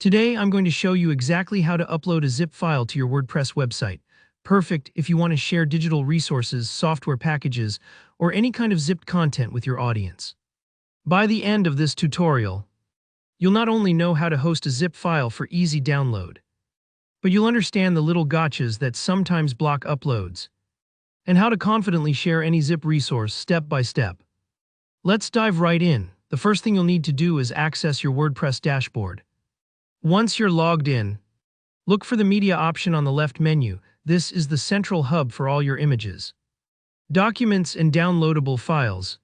Today, I'm going to show you exactly how to upload a zip file to your WordPress website. Perfect if you want to share digital resources, software packages, or any kind of zipped content with your audience. By the end of this tutorial, you'll not only know how to host a zip file for easy download, but you'll understand the little gotchas that sometimes block uploads, and how to confidently share any zip resource step by step. Let's dive right in. The first thing you'll need to do is access your WordPress dashboard. Once you're logged in, look for the media option on the left menu. This is the central hub for all your images, documents, and downloadable files.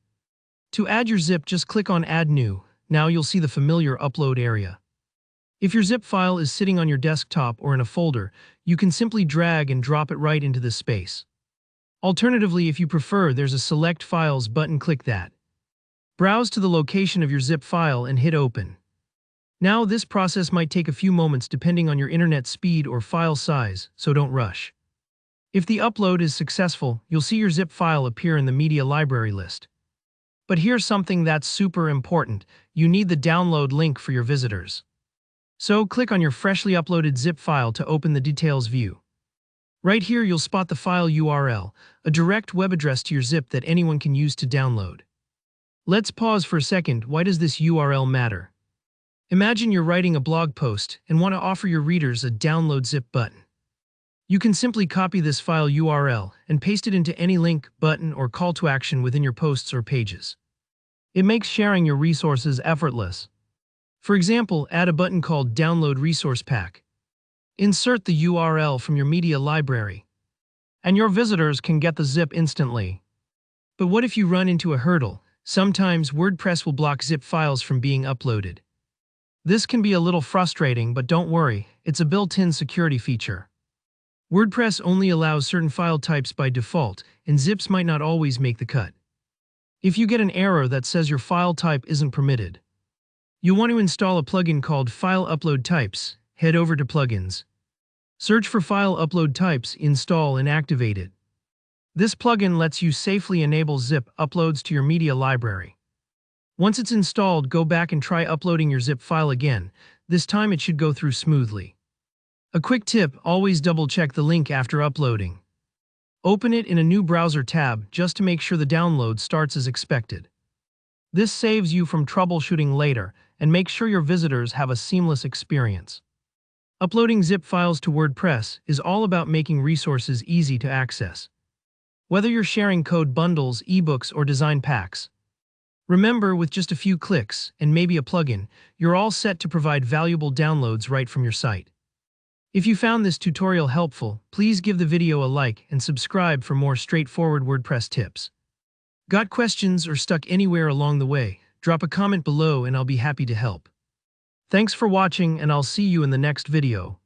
To add your zip, just click on Add New. Now you'll see the familiar upload area. If your zip file is sitting on your desktop or in a folder, you can simply drag and drop it right into this space. Alternatively, if you prefer, there's a Select Files button. Click that. Browse to the location of your zip file and hit Open. Now, this process might take a few moments depending on your internet speed or file size, so don't rush. If the upload is successful, you'll see your zip file appear in the media library list. But here's something that's super important. You need the download link for your visitors. So click on your freshly uploaded zip file to open the details view. Right here, you'll spot the file URL, a direct web address to your zip that anyone can use to download. Let's pause for a second. Why does this URL matter? Imagine you're writing a blog post and want to offer your readers a download zip button. You can simply copy this file URL and paste it into any link, button, or call to action within your posts or pages. It makes sharing your resources effortless. For example, add a button called Download Resource Pack. Insert the URL from your media library, and your visitors can get the zip instantly. But what if you run into a hurdle? Sometimes WordPress will block zip files from being uploaded. This can be a little frustrating, but don't worry, it's a built-in security feature. WordPress only allows certain file types by default, and zips might not always make the cut. If you get an error that says your file type isn't permitted, you'll want to install a plugin called File Upload Types. Head over to Plugins. Search for File Upload Types, install, and activate it. This plugin lets you safely enable zip uploads to your media library. Once it's installed, go back and try uploading your zip file again. This time it should go through smoothly. A quick tip, always double-check the link after uploading. Open it in a new browser tab just to make sure the download starts as expected. This saves you from troubleshooting later and makes sure your visitors have a seamless experience. Uploading zip files to WordPress is all about making resources easy to access. Whether you're sharing code bundles, ebooks, or design packs, remember, with just a few clicks and maybe a plugin, you're all set to provide valuable downloads right from your site. If you found this tutorial helpful, please give the video a like and subscribe for more straightforward WordPress tips. Got questions or stuck anywhere along the way? Drop a comment below and I'll be happy to help. Thanks for watching, and I'll see you in the next video.